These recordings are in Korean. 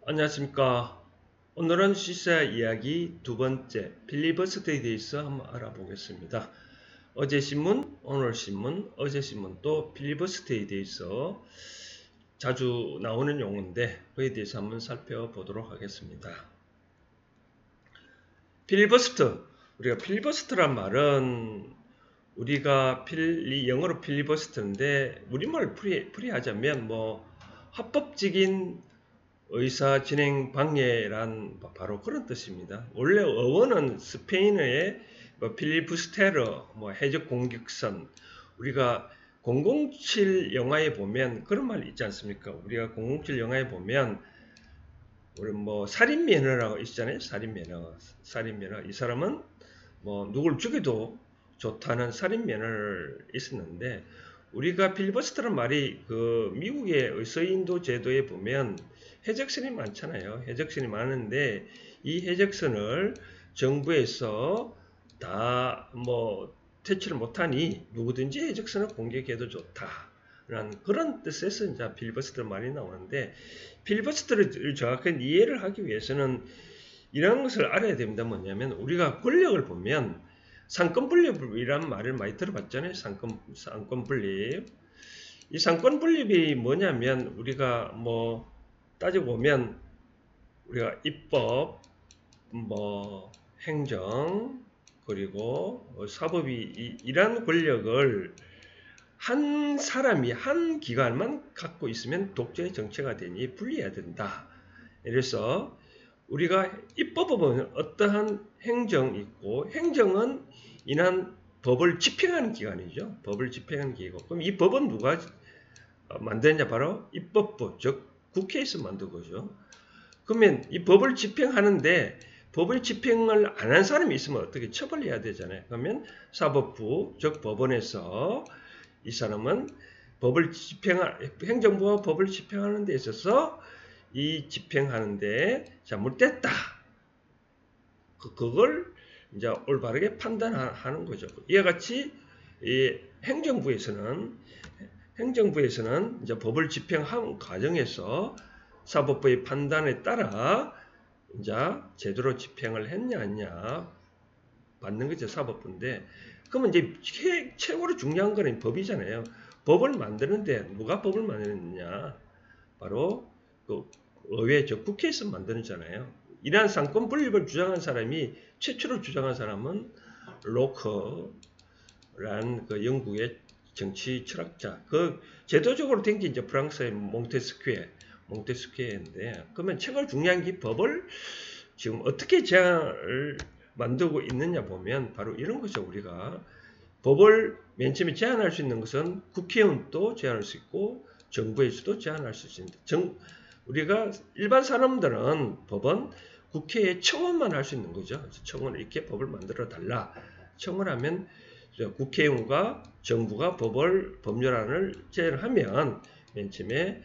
안녕하십니까. 오늘은 시사 이야기 두 번째 필리버스터에 대해서 한번 알아보겠습니다. 어제 신문, 오늘 신문, 어제 신문도 필리버스터에 대해서 자주 나오는 용어인데 그에 대해서 한번 살펴보도록 하겠습니다. 필리버스터, 우리가 필리버스터란 말은 우리가 영어로 필리버스터인데 우리말 풀이하자면 합법적인 의사 진행 방해란 바로 그런 뜻입니다. 원래 어원은 스페인어의 필리부스테르, 해적 공격선, 우리가 007 영화에 보면 그런 말 있지 않습니까? 우리가 007 영화에 보면 우리 살인 매너라고 있잖아요. 살인 매너. 이 사람은 누굴 죽여도 좋다는 살인 매너를 있었는데 우리가 필리버스터라는 말이 그 미국의 의서인도 제도에 보면 해적선이 많잖아요. 해적선이 많은데 이 해적선을 정부에서 다 퇴치를 못하니 누구든지 해적선을 공격해도 좋다라는 그런 뜻에서 이제 필리버스터 말이 나오는데 필리버스터를 정확한 이해를 하기 위해서는 이런 것을 알아야 됩니다. 뭐냐면 우리가 권력을 보면 상권분립이라는 말을 많이 들어봤잖아요. 상권분립. 이 상권분립이 뭐냐면 우리가 따져보면 우리가 입법, 행정, 그리고 사법이 이런 권력을 한 사람이 한 기관만 갖고 있으면 독재 정체가 되니 분리해야 된다. 그래서 우리가 입법은 어떠한 행정이 있고 행정은 이한 법을 집행하는 기관이죠. 법을 집행하는 기관이고 그럼 이 법은 누가 만드느냐 바로 입법부 즉 국회에서 만든 거죠. 그러면 이 법을 집행하는데 법을 집행을 안 한 사람이 있으면 어떻게 처벌해야 되잖아요. 그러면 사법부 즉 법원에서 이 사람은 행정부와 법을 집행하는 데 있어서 이 집행하는데 잘못됐다. 그걸 이제 올바르게 판단하는 거죠. 이와 같이 이 행정부에서는 이제 법을 집행하는 과정에서 사법부의 판단에 따라 이제 제대로 집행을 했냐 아니냐 받는 거죠. 사법부인데 그러면 이제 최고로 중요한 거는 법이잖아요. 법을 만드는데 누가 법을 만드느냐 바로 그 의회 즉 국회에서 만드잖아요. 이러한 상권 분립을 주장한 사람이 최초로 주장한 사람은 로커라는 그 영국의 정치 철학자. 그 제도적으로 된 게 이제 프랑스의 몽테스퀴에인데 그러면 최고 중요한 게 법을 지금 어떻게 제안을 만들고 있느냐 보면 바로 이런 거죠. 우리가 법을 맨 처음에 제안할 수 있는 것은 국회의원도 제안할 수 있고 정부에서도 제안할 수 있습니다. 우리가 일반 사람들은 법은 국회에 청원만 할 수 있는 거죠. 청원 이렇게 법을 만들어 달라. 청원하면 국회의원과 정부가 법률안을 제안하면 맨 처음에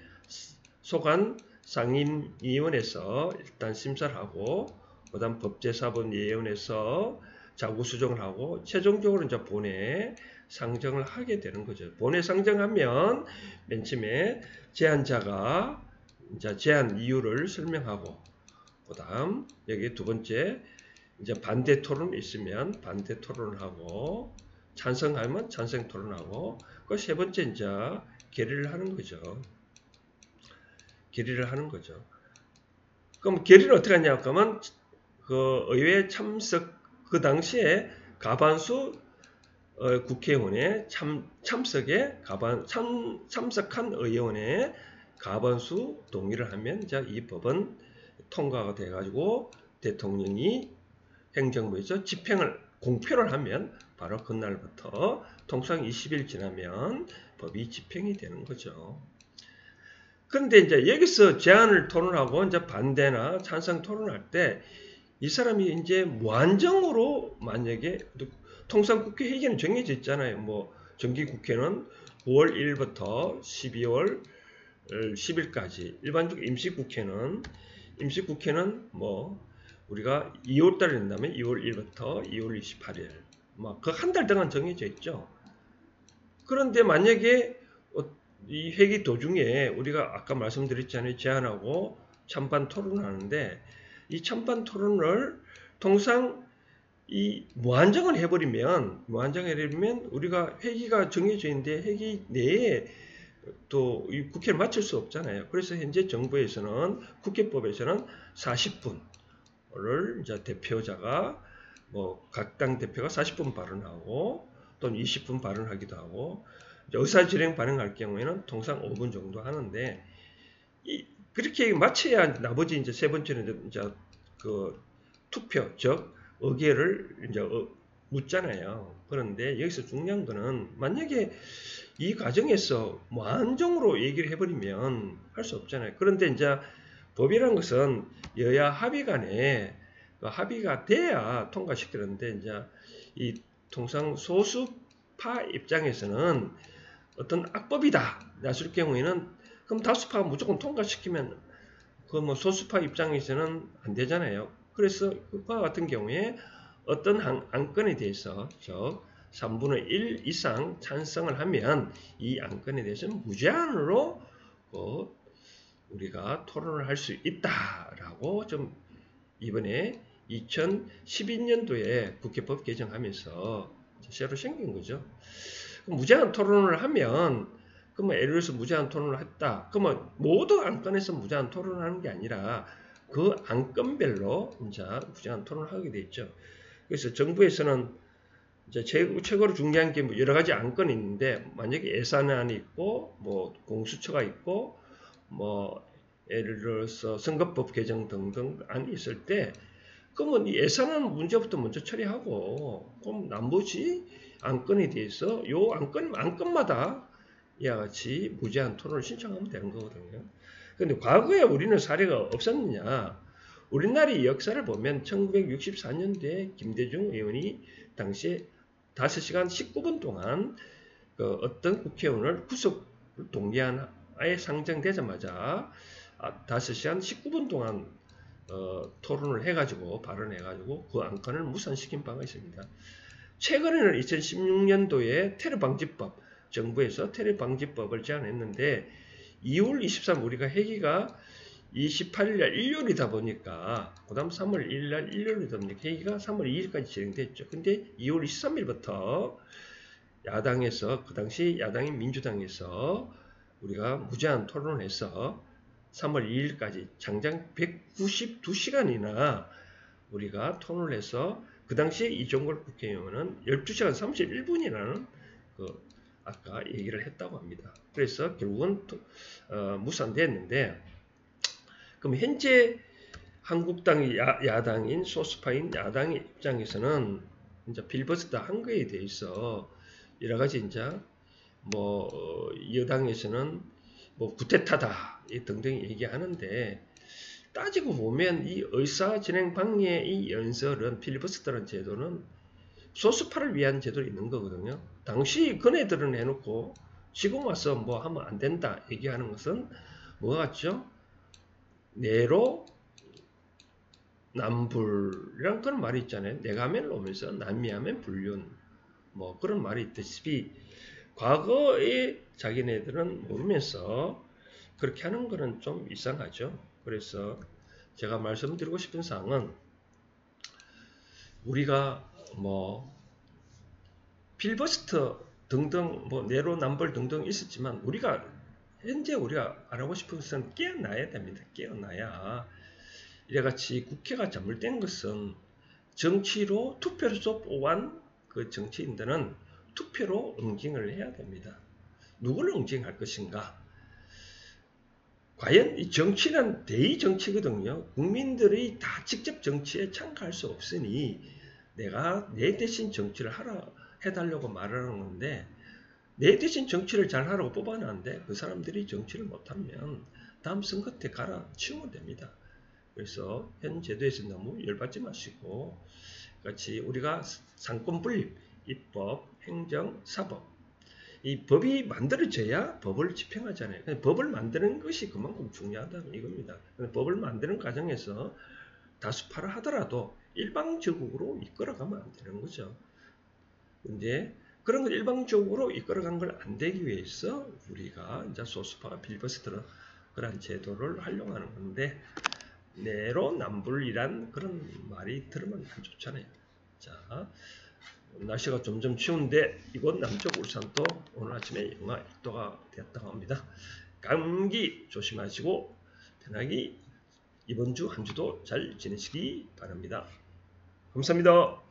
소관 상임위원회에서 일단 심사를 하고 그다음 법제사법위원회에서 자구수정을 하고 최종적으로 이제 본회에 상정을 하게 되는 거죠. 본회 상정하면 맨 처음에 제안자가 이제 제안 이유를 설명하고 그다음 여기 두 번째 이제 반대 토론이 있으면 반대 토론을 하고 찬성하면 찬성 토론하고 그 세 번째 이제 결의를 하는 거죠. 결의를 하는 거죠. 그럼 결의를 어떻게 하냐? 그러면 그 의회 참석 그 당시에 가반수 국회의원의 참석한 의원의 가반수 동의를 하면 이제 이 법은 통과가 돼가지고 대통령이 행정부에서 집행을 공표를 하면 바로 그날부터 통상 20일 지나면 법이 집행이 되는 거죠. 그런데 이제 여기서 제안을 토론하고 이제 반대나 찬성 토론할 때 이 사람이 이제 무한정으로 만약에 통상 국회 회기는 정해져 있잖아요. 정기국회는 9월 1일부터 12월 10일까지 일반적 임시국회는 우리가 2월달에 된다면 2월 1일부터 2월 28일 그 한 달 동안 정해져 있죠. 그런데 만약에 이 회기 도중에 우리가 아까 말씀드렸잖아요. 제안하고 찬반 토론을 하는데 이 찬반 토론을 통상 이 무한정을 해버리면 우리가 회기가 정해져 있는데 회기 내에 또 이 국회를 마칠 수 없잖아요. 그래서 현재 정부에서는 국회법에서는 40분을 이제 대표자가 뭐 각 당 대표가 40분 발언하고 또는 20분 발언하기도 하고 의사진행 발언할 경우에는 통상 5분 정도 하는데 그렇게 마쳐야 나머지 이제 세 번째는 이제 그 투표 즉 의결을 이제 묻잖아요. 그런데 여기서 중요한 거는 만약에 이 과정에서 무한정으로 얘기를 해버리면 할 수 없잖아요. 그런데 이제 법이라는 것은 여야 합의 간에 합의가 돼야 통과시키는데 이제 이 통상 소수파 입장에서는 어떤 악법이다 나설 경우에는 그럼 다수파가 무조건 통과시키면 그 뭐 소수파 입장에서는 안 되잖아요. 그래서 그와 같은 경우에 어떤 안건에 대해서 즉 3분의 1 이상 찬성을 하면 이 안건에 대해서는 무제한으로 우리가 토론을 할 수 있다라고 좀 이번에 2012년도에 국회법 개정하면서 새로 생긴 거죠. 무제한 토론을 하면 그러면 예를 들어서 무제한 토론을 했다. 그러면 모든 안건에서 무제한 토론을 하는 게 아니라 그 안건별로 이제 무제한 토론을 하게 돼 있죠. 그래서 정부에서는 이제 최고로 중요한 게 뭐 여러 가지 안건이 있는데 만약에 예산안이 있고 뭐 공수처가 있고 뭐 예를 들어서 선거법 개정 등등 안이 있을 때 그러면 이 예산안 문제부터 먼저 처리하고 그럼 나머지 안건에 대해서 요 안건마다 이와 같이 무제한 토론을 신청하면 되는 거거든요. 그런데 과거에 우리는 사례가 없었느냐? 우리나라의 역사를 보면 1964년도에 김대중 의원이 당시에 5시간 19분 동안 그 어떤 국회의원을 구속 동의안에 상정되자마자 5시간 19분 동안 토론을 해가지고 발언해가지고 그 안건을 무산시킨 바가 있습니다. 최근에는 2016년도에 테러방지법 정부에서 테러방지법을 제안했는데 2월 23일 우리가 회기가 28일 날 일요일이다 보니까 그 다음 3월 1일 날 일요일이다 보니까 회기가 3월 2일까지 진행됐죠. 근데 2월 23일부터 야당에서 그 당시 야당인 민주당에서 우리가 무제한 토론을 해서 3월 2일까지 장장 192시간이나 우리가 토론을 해서 그 당시에 이종걸 국회의원은 12시간 31분이라는 그 아까 얘기를 했다고 합니다. 그래서 결국은 무산됐는데 그럼 현재 한국당이 야당인 소수파인 야당의 입장에서는 이제 필버스터 한 거에 대해서 여러 가지 이제 뭐 여당에서는 뭐 구태타다 등등 얘기하는데 따지고 보면 이 의사진행 방해의 이 연설은 필리버스터라는 제도는 소수파를 위한 제도로 있는 거거든요. 당시 그네들은 해놓고 지금 와서 뭐 하면 안 된다 얘기하는 것은 뭐 같죠? 내로 남불이란 그런 말이 있잖아요. 내가 하면 오면서 남이 하면 불륜 뭐 그런 말이 있듯이 과거에 자기네들은 모르면서 그렇게 하는 거는 좀 이상하죠. 그래서 제가 말씀드리고 싶은 사항은 우리가 뭐 필버스터 등등 뭐 내로남불 등등 있었지만 현재 우리가 알아보고 싶은 것은 깨어나야 됩니다. 깨어나야 이래같이 국회가 잘못된 것은 정치로 투표로서 뽑은 그 정치인들은 투표로 응징을 해야 됩니다. 누구를 응징할 것인가? 과연 이 정치는 대의 정치거든요. 국민들이 다 직접 정치에 참가할 수 없으니 내가 내 대신 정치를 해달라고 말하는 건데 내 대신 정치를 잘 하라고 뽑아놨는데 그 사람들이 정치를 못하면 다음 선거 때 갈아치우면 됩니다. 그래서 현 제도에서 너무 열받지 마시고 같이 우리가 상권 분립, 입법, 행정, 사법 이 법이 만들어져야 법을 집행하잖아요. 법을 만드는 것이 그만큼 중요하다는 이겁니다. 법을 만드는 과정에서 다수파를 하더라도 일방적으로 이끌어가면 안 되는 거죠. 근데 그런 걸 일방적으로 이끌어가는 걸 안 되기 위해서 우리가 이제 소수파가 필리버스터를 그런 제도를 활용하는 건데 내로남불이란 그런 말이 들으면 안 좋잖아요. 자, 날씨가 점점 추운데 이곳 남쪽 울산도 오늘 아침에 영하 1도가 되었다고 합니다. 감기 조심하시고 편하게 이번 주 한 주도 잘 지내시기 바랍니다. 감사합니다.